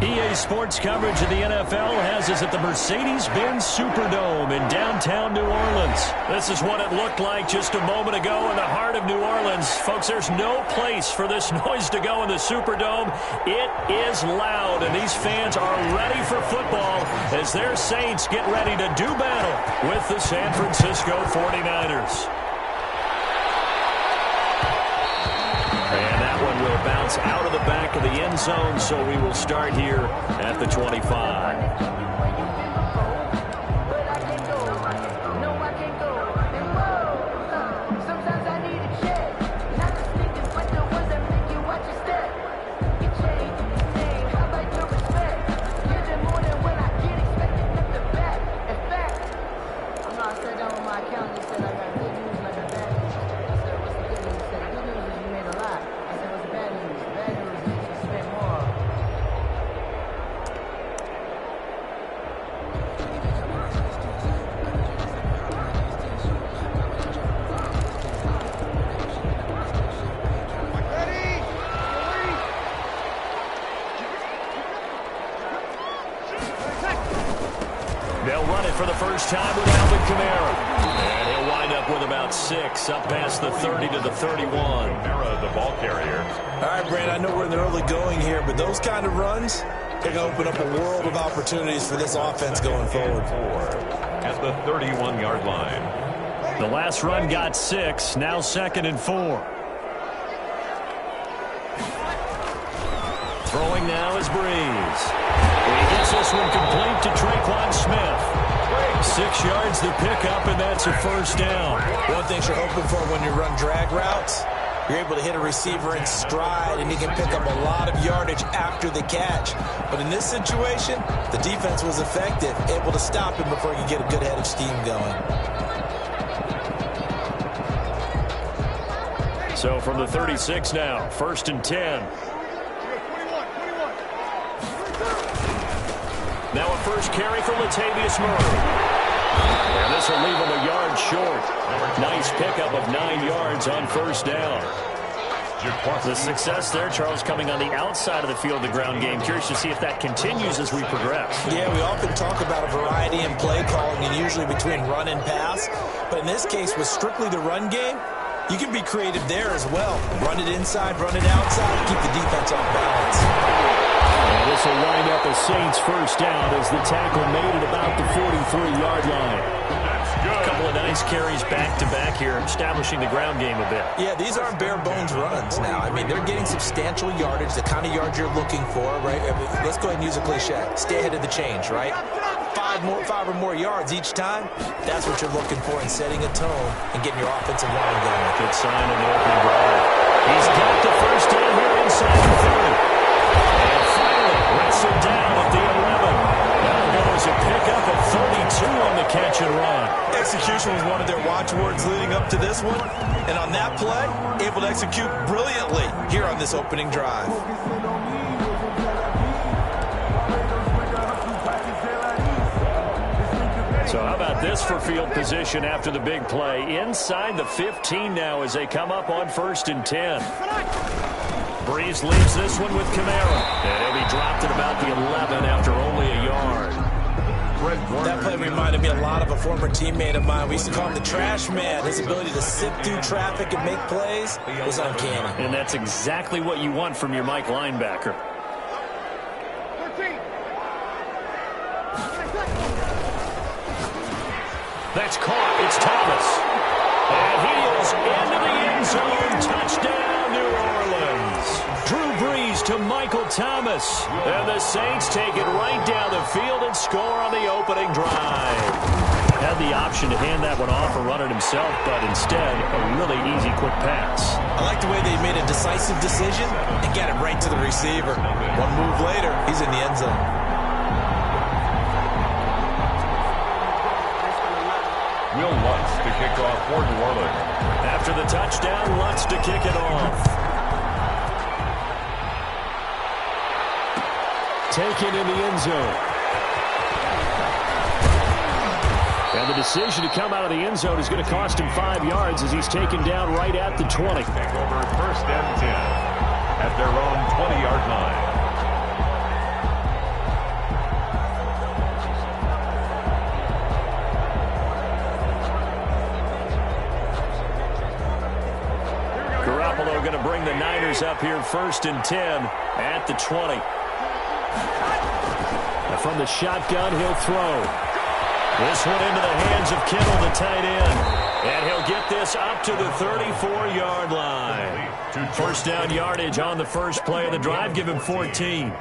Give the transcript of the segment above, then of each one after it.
EA Sports coverage of the NFL has us at the Mercedes-Benz Superdome in downtown New Orleans. This is what it looked like just a moment ago in the heart of New Orleans. Folks, there's no place for this noise to go in the Superdome. It is loud, and these fans are ready for football as their Saints get ready to do battle with the San Francisco 49ers. And that one will bounce out of the back of the end zone, so we will start here at the 25. For the first time with Alvin Kamara. And he'll wind up with about 6, up past the 30 to the 31. Kamara, the ball carrier. All right, Brand, I know we're in the early going here, but those kind of runs, they're going to open up a world of opportunities for this offense going forward. At the 31-yard line. The last run got 6, now 2nd and 4. Throwing now is Breeze. He gets this one complete to Traquan Smith. 6 yards the pickup, and that's a first down. One thing you're hoping for when you run drag routes, you're able to hit a receiver in stride, and he can pick up a lot of yardage after the catch. But in this situation, the defense was effective, able to stop him before he could get a good head of steam going. So from the 36 now, 1st and 10. Now a first carry for Latavius Murray. And this will leave him a yard short. Nice pickup of 9 yards on first down. The success there, Charles, coming on the outside of the field, the ground game. Curious to see if that continues as we progress. Yeah, we often talk about a variety in play calling, and usually between run and pass. But in this case, with strictly the run game, you can be creative there as well. Run it inside, run it outside, keep the defense off balance. And this will wind up a Saints first down as the tackle made it about the 43-yard line. A couple of nice carries back-to-back here, establishing the ground game a bit. Yeah, these aren't bare-bones runs now. I mean, they're getting substantial yardage, the kind of yards you're looking for, right? I mean, let's go ahead and use a cliche. Stay ahead of the change, right? 5 or more yards each time, that's what you're looking for in setting a tone and getting your offensive line going. Good sign on the opening drive. He's got the first down here inside the 30. And finally, wrestled down at the 11. Now goes a pickup of 32 on the catch and run. Execution was one of their watchwords leading up to this one. And on that play, able to execute brilliantly here on this opening drive. So how about this for field position after the big play? Inside the 15 now as they come up on 1st and 10. Breeze leaves this one with Kamara. And he'll be dropped at about the 11 after only a yard. That play reminded me a lot of a former teammate of mine. We used to call him the trash man. His ability to sift through traffic and make plays was uncanny. And that's exactly what you want from your Mike linebacker. That's caught. It's Thomas. And he is into the end zone. Touchdown, New Orleans. Drew Brees to Michael Thomas. And the Saints take it right down the field and score on the opening drive. Had the option to hand that one off or run it himself, but instead, a really easy, quick pass. I like the way they made a decisive decision and got it right to the receiver. One move later, he's in the end zone. Will Lutz to kick off for New Orleans. After the touchdown, Lutz to kick it off. Taken in the end zone. And the decision to come out of the end zone is going to cost him 5 yards as he's taken down right at the 20. Take over 1st and 10 at their own 20-yard line. brings up here 1st and 10 at the 20. Now from the shotgun, he'll throw. This one into the hands of Kittle, the tight end. And he'll get this up to the 34-yard line. 1st down yardage on the first play of the drive. Give him 14.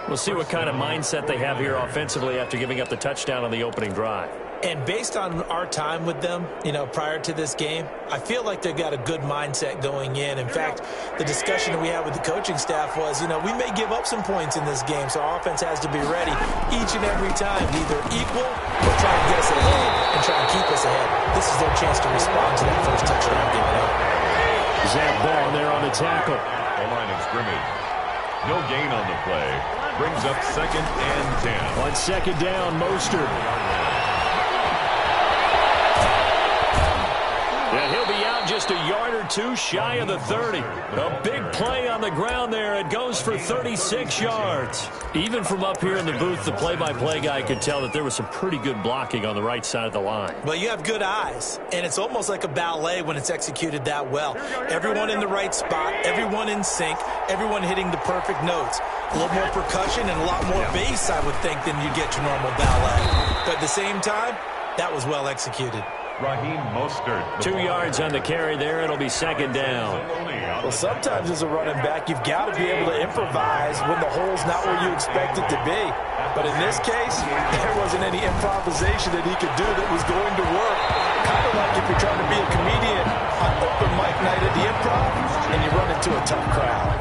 We'll see what kind of mindset they have here offensively after giving up the touchdown on the opening drive. And based on our time with them, prior to this game, I feel like they've got a good mindset going in. In fact, the discussion that we had with the coaching staff was, we may give up some points in this game, so our offense has to be ready each and every time, either equal or try to get us ahead and try to keep us ahead. This is their chance to respond to that first touchdown given up. Zach Ball there on the tackle. The line of scrimmage. No gain on the play. Brings up 2nd and 10. On 2nd down, Mostert. And he'll be out just a yard or two shy of the 30. A big play on the ground there. It goes for 36 yards. Even from up here in the booth, the play-by-play guy could tell that there was some pretty good blocking on the right side of the line. Well, you have good eyes, and it's almost like a ballet when it's executed that well. Everyone in the right spot, everyone in sync, everyone hitting the perfect notes. A little more percussion and a lot more bass, I would think, than you get to normal ballet. But at the same time, that was well executed. Raheem Mostert. 2 yards on the carry there. It'll be 2nd down. Well, sometimes as a running back, you've got to be able to improvise when the hole's not where you expect it to be. But in this case, there wasn't any improvisation that he could do that was going to work. Kind of like if you're trying to be a comedian on open mic night at the Improv and you run into a tough crowd.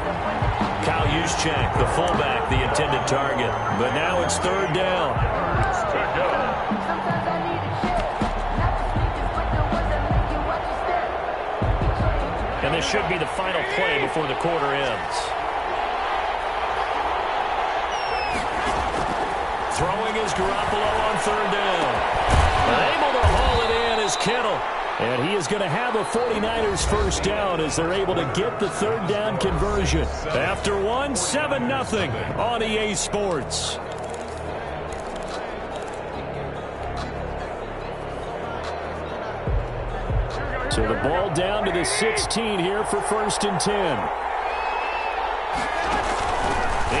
Kyle Juszczyk, the fullback, the intended target. But now it's 3rd down. And this should be the final play before the quarter ends. Throwing is Garoppolo on 3rd down. Able to haul it in is Kittle. And he is going to have a 49ers first down as they're able to get the 3rd down conversion. After 7-0 on EA Sports. So the ball down to the 16 here for 1st and 10.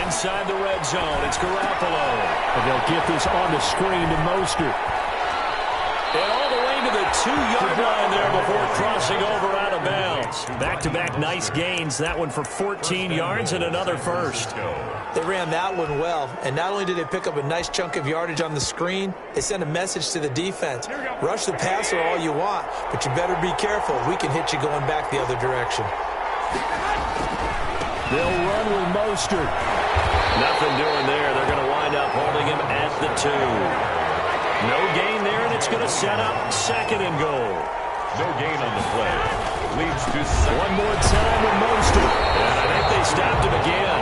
Inside the red zone, it's Garoppolo. And they'll get this on the screen to Mostert. And all the way to the 2-yard line there before crossing over out of bounds. Back-to-back nice gains. That one for 14 yards and another first. They ran that one well, and not only did they pick up a nice chunk of yardage on the screen, they sent a message to the defense. Rush the passer all you want, but you better be careful. We can hit you going back the other direction. They'll run with Mostert. Nothing doing there. They're going to wind up holding him at the 2. No gain there, and it's going to set up 2nd and goal. No gain on the play. Leads to 2nd. One more time with Mostert. And I think they stopped him again.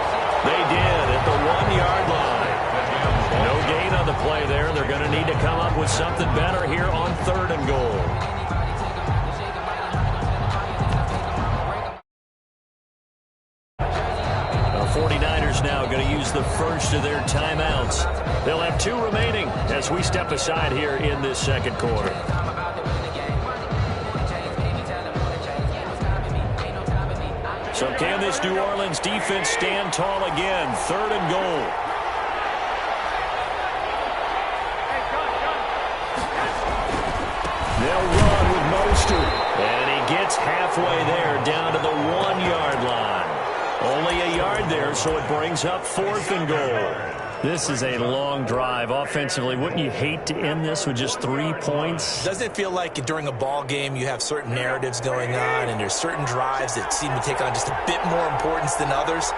They did at the 1-yard line. No gain on the play there. They're going to need to come up with something better here on 3rd and goal. The 49ers now going to use the first of their timeouts. They'll have 2 remaining as we step aside here in this 2nd quarter. So can this New Orleans defense stand tall again? 3rd and goal. They'll run with Mostert. And he gets halfway there down to the 1-yard line. Only a yard there, so it brings up 4th and goal. This is a long drive offensively. Wouldn't you hate to end this with just 3 points? Doesn't it feel like during a ball game you have certain narratives going on and there's certain drives that seem to take on just a bit more importance than others?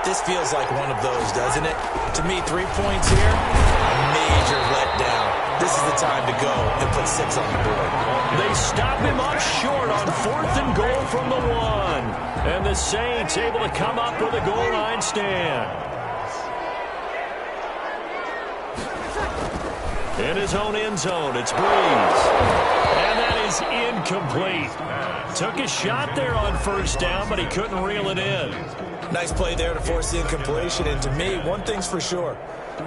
This feels like one of those, doesn't it? To me, 3 points here, a major letdown. This is the time to go and put 6 on the board. They stop him up short on 4th and goal from the 1. And the Saints able to come up with a goal line stand. In his own end zone, it's Breeze. And that is incomplete. Took a shot there on first down, but he couldn't reel it in. Nice play there to force the incompletion. And to me, one thing's for sure.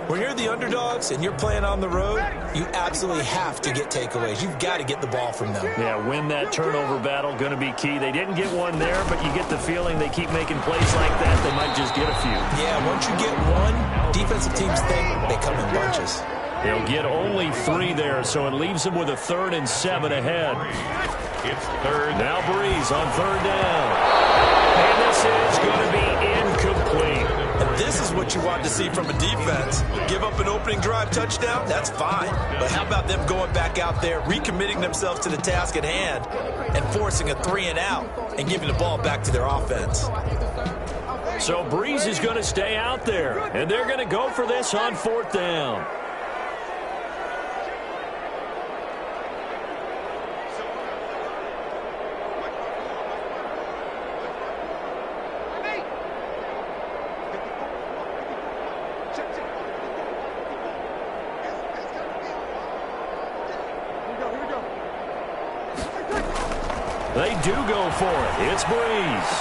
When you're the underdogs and you're playing on the road, you absolutely have to get takeaways. You've got to get the ball from them. Yeah, win that turnover battle, going to be key. They didn't get one there, but you get the feeling they keep making plays like that, they might just get a few. Yeah, once you get one, defensive teams think they come in bunches. They'll get only 3 there, so it leaves them with a 3rd and 7 ahead. It's third. Now Breeze on 3rd down. And this is going to be incomplete. And this is what you want to see from a defense. Give up an opening drive touchdown, that's fine. But how about them going back out there, recommitting themselves to the task at hand, and forcing a 3-and-out and giving the ball back to their offense. So Breeze is going to stay out there, and they're going to go for this on 4th down. They do go for it. It's Breeze.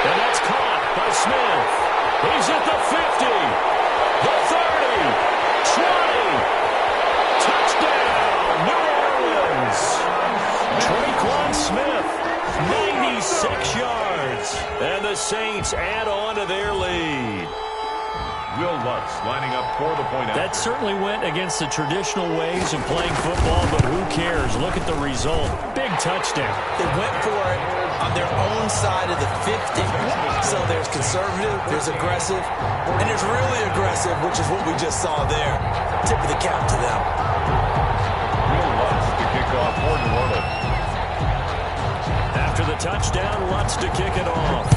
And that's caught by Smith. He's at the 50, the 30, 20. Touchdown, New Orleans. Traquan Smith, 96 yards. And the Saints add on to their lead. Will Lutz lining up for the point out. That certainly went against the traditional ways of playing football, but who cares? Look at the result. Big touchdown. They went for it on their own side of the 50. So there's conservative, there's aggressive, and there's really aggressive, which is what we just saw there. Tip of the cap to them. Will Lutz to kick off for New Orleans. After the touchdown, Lutz to kick it off.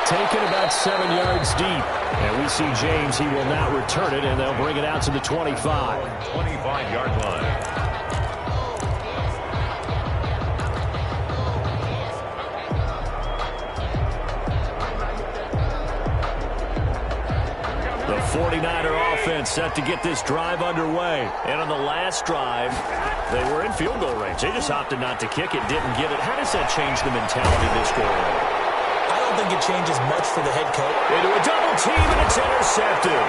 Taken about 7 yards deep. And we see James, he will not return it, and they'll bring it out to the 25. 25-yard line. The 49er offense set to get this drive underway. And on the last drive, they were in field goal range. They just opted not to kick it, didn't get it. How does that change the mentality this go around? I don't think it changes much for the head coach. Into a double team, and it's intercepted.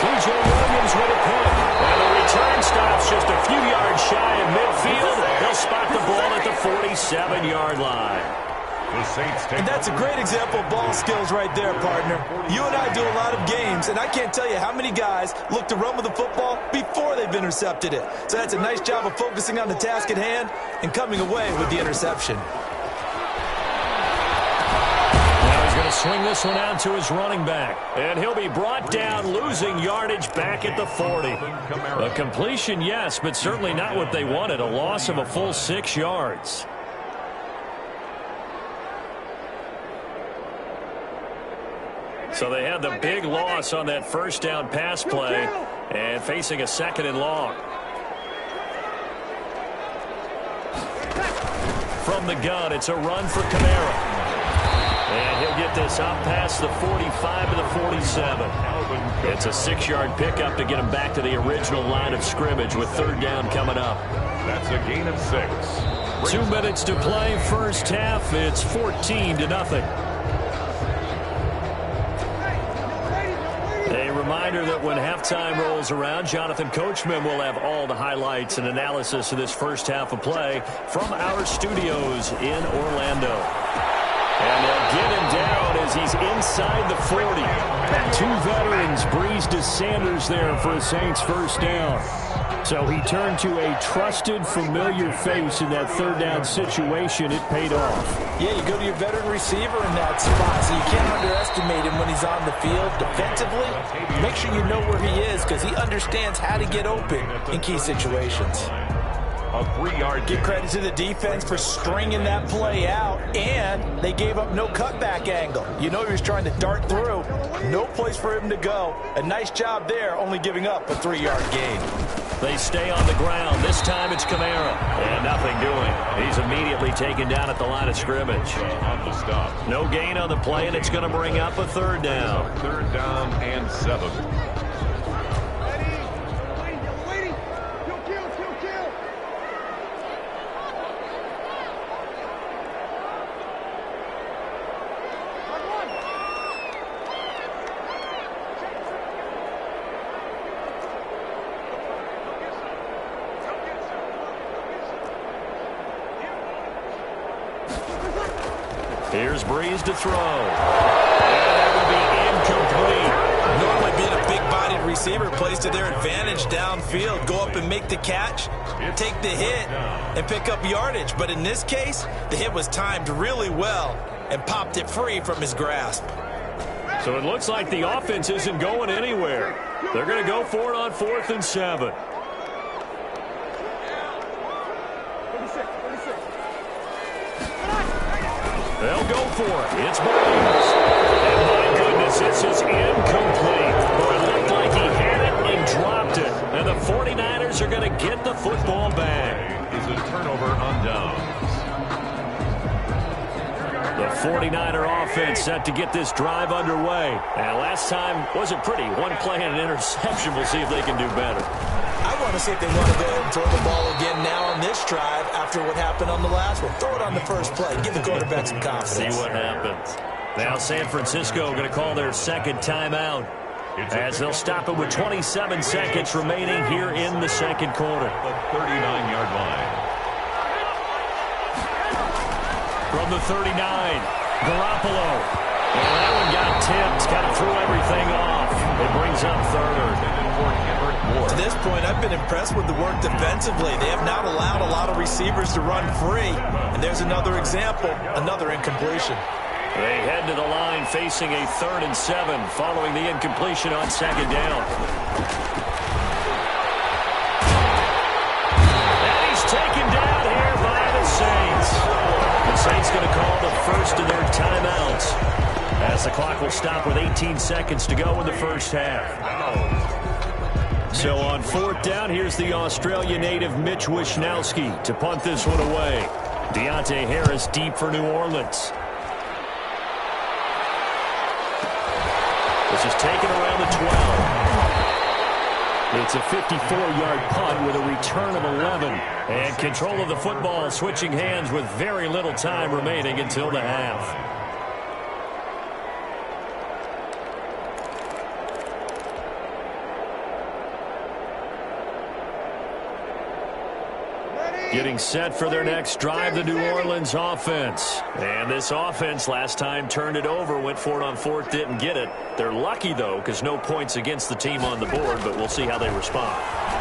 P.J. Williams with a pick. And the return stops just a few yards shy of midfield. They'll spot the ball at the 47-yard line. The Saints take. And that's a great example of ball skills right there, partner. You and I do a lot of games, and I can't tell you how many guys look to run with the football before they've intercepted it. So that's a nice job of focusing on the task at hand and coming away with the interception. Swing this one out to his running back. And he'll be brought down, losing yardage back at the 40. A completion, yes, but certainly not what they wanted. A loss of a full 6 yards. So they had the big loss on that first down pass play and facing a 2nd and long. From the gun, it's a run for Kamara. And he'll get this up past the 45 to the 47. It's a 6-yard pickup to get him back to the original line of scrimmage with 3rd down coming up. That's a gain of 6. 2 minutes to play, first half. It's 14-0. A reminder that when halftime rolls around, Jonathan Coachman will have all the highlights and analysis of this first half of play from our studios in Orlando. And they'll get him down as he's inside the 40. 2 veterans, Breeze to Sanders there for a Saints first down. So he turned to a trusted, familiar face in that 3rd down situation. It paid off. Yeah, you go to your veteran receiver in that spot, so you can't underestimate him when he's on the field defensively. Make sure you know where he is because he understands how to get open in key situations. A 3-yard. Give credit to the defense for stringing that play out, and they gave up no cutback angle. You know he was trying to dart through. No place for him to go. A nice job there, only giving up a 3-yard gain. They stay on the ground. This time it's Kamara. And nothing doing. He's immediately taken down at the line of scrimmage. On the stop. No gain on the play, and it's going to bring up a third down. Third down and 7. Here's Breeze to throw. And that will be incomplete. Normally being a big-bodied receiver plays to their advantage downfield. Go up and make the catch, take the hit, and pick up yardage. But in this case, the hit was timed really well and popped it free from his grasp. So it looks like the offense isn't going anywhere. They're going to go for it on 4th and 7. They'll go for it. It's Breeze. And my goodness, this is incomplete. But it looked like he had it and dropped it. And the 49ers are going to get the football back. Is a turnover on downs. The 49er offense set to get this drive underway. And last time wasn't pretty. One play and an interception. We'll see if they can do better. I want to see if they want to go ahead and throw the ball again now on this drive after what happened on the last one. Throw it on the first play. Give the quarterback some confidence. See what happens. Now San Francisco going to call their second timeout as they'll stop it with 27 seconds remaining here in the second quarter. The 39-yard line. From the 39, Garoppolo. Well, that one got tipped. Kind of threw everything off. It brings up third. To this point, I've been impressed with the work defensively. They have not allowed a lot of receivers to run free. And there's another example, another incompletion. They head to the line facing a 3rd and 7 following the incompletion on 2nd down. And he's taken down here by the Saints. The Saints going to call the first of their timeouts as the clock will stop with 18 seconds to go in the first half. So on 4th down, here's the Australia native Mitch Wishnowsky to punt this one away. Deontay Harris deep for New Orleans. This is taken around the 12. It's a 54-yard punt with a return of 11. And control of the football switching hands with very little time remaining until the half. Getting set for their next drive, the New Orleans offense. And this offense last time turned it over, went for it on 4th, didn't get it. They're lucky, though, because no points against the team on the board, but we'll see how they respond.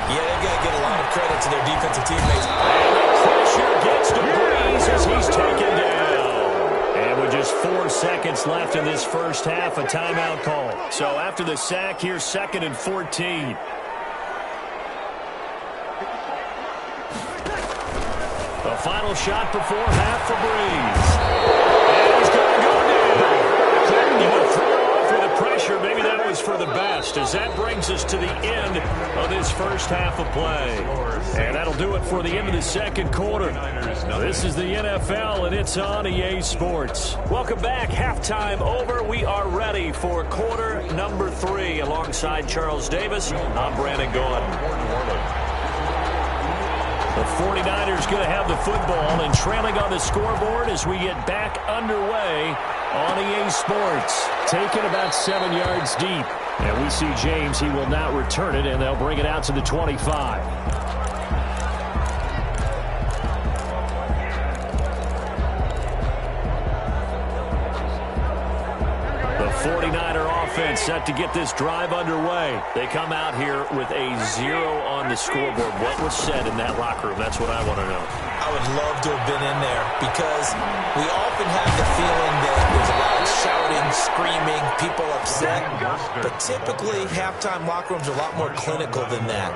Yeah, they've got to give a lot of credit to their defensive teammates. And the pressure gets to Breeze as he's taken down. And with just 4 seconds left in this first half, a timeout call. So after the sack, here's 2nd and 14. The final shot before half for Breeze. And he's going to go down. Couldn't even throw off with the pressure. Maybe that was for the best, as that brings us to the end of this first half of play. And that'll do it for the end of the second quarter. This is the NFL, and it's on EA Sports. Welcome back. Halftime over. We are ready for quarter number 3. Alongside Charles Davis, I'm Brandon Gordon. The 49ers going to have the football and trailing on the scoreboard as we get back underway on EA Sports. Taken about 7 yards deep. And we see James, he will not return it, and they'll bring it out to the 25. The 49er offense set to get this drive underway. They come out here with a 0 on the scoreboard. What was said in that locker room? That's what I want to know. I would love to have been in there because we often have the feeling that there's a lot of shouting, screaming, people upset. But typically, halftime locker rooms are a lot more clinical than that.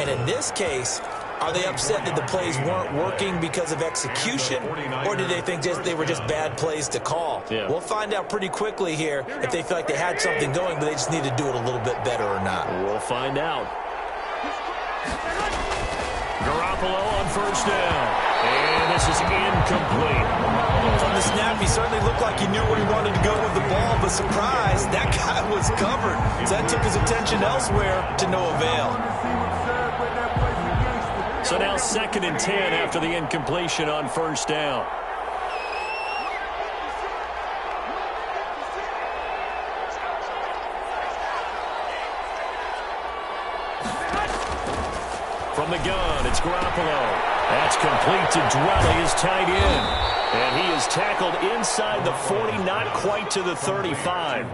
And in this case, are they upset that the plays weren't working because of execution, or did they think they were just bad plays to call? Yeah. We'll find out pretty quickly here if they feel like they had something going, but they just need to do it a little bit better or not. We'll find out. Garoppolo on first down. And this is incomplete. From the snap, he certainly looked like he knew where he wanted to go with the ball, but surprise, that guy was covered. So that took his attention elsewhere to no avail. So now 2nd and 10 after the incompletion on first down. From the gun, it's Garoppolo. That's complete to Dwelly, his tight end. And he is tackled inside the 40, not quite to the 35.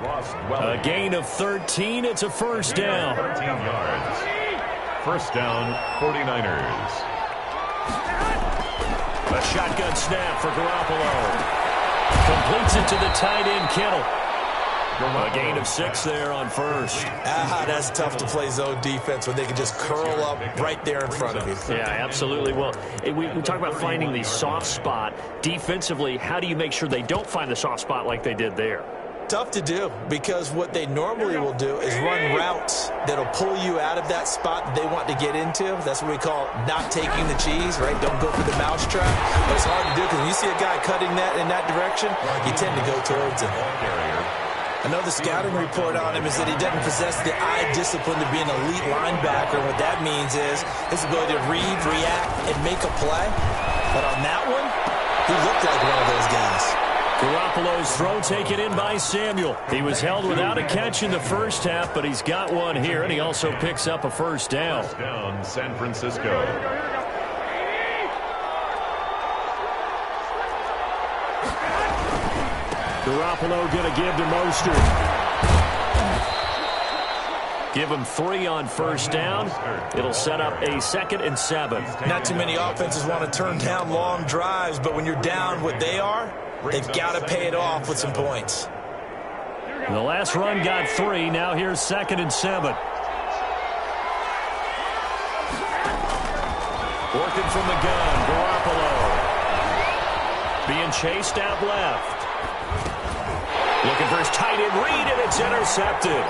A gain of 13. It's a first down. 13 yards. First down, 49ers. A shotgun snap for Garoppolo. Completes it to the tight end, Kittle. A gain of 6 there on first. That's tough to play zone defense when they can just curl up right there in front of you. Yeah, absolutely. Well, we talk about finding the soft spot. Defensively, how do you make sure they don't find the soft spot like they did there? Tough to do, because what they normally will do is run routes that'll pull you out of that spot that they want to get into. That's what we call not taking the cheese, right? Don't go for the mousetrap. But it's hard to do because when you see a guy cutting that in that direction, you tend to go towards him. Another scouting report on him is that he doesn't possess the eye discipline to be an elite linebacker. And what that means is his ability to read, react, and make a play. But on that one, he looked like one of those guys. Garoppolo's throw taken in by Samuel. He was held without a catch in the first half, but he's got one here, and he also picks up a first down. First down, San Francisco. Garoppolo going to give to Mostert. Give him 3 on first down. It'll set up a 2nd and 7. Not too many offenses want to turn down long drives, but when you're down what they are, they've got to pay it off with some points. The last run got 3. Now here's 2nd and 7. Working from the gun, Garoppolo. Being chased out left. Looking for his tight end read, and it's intercepted.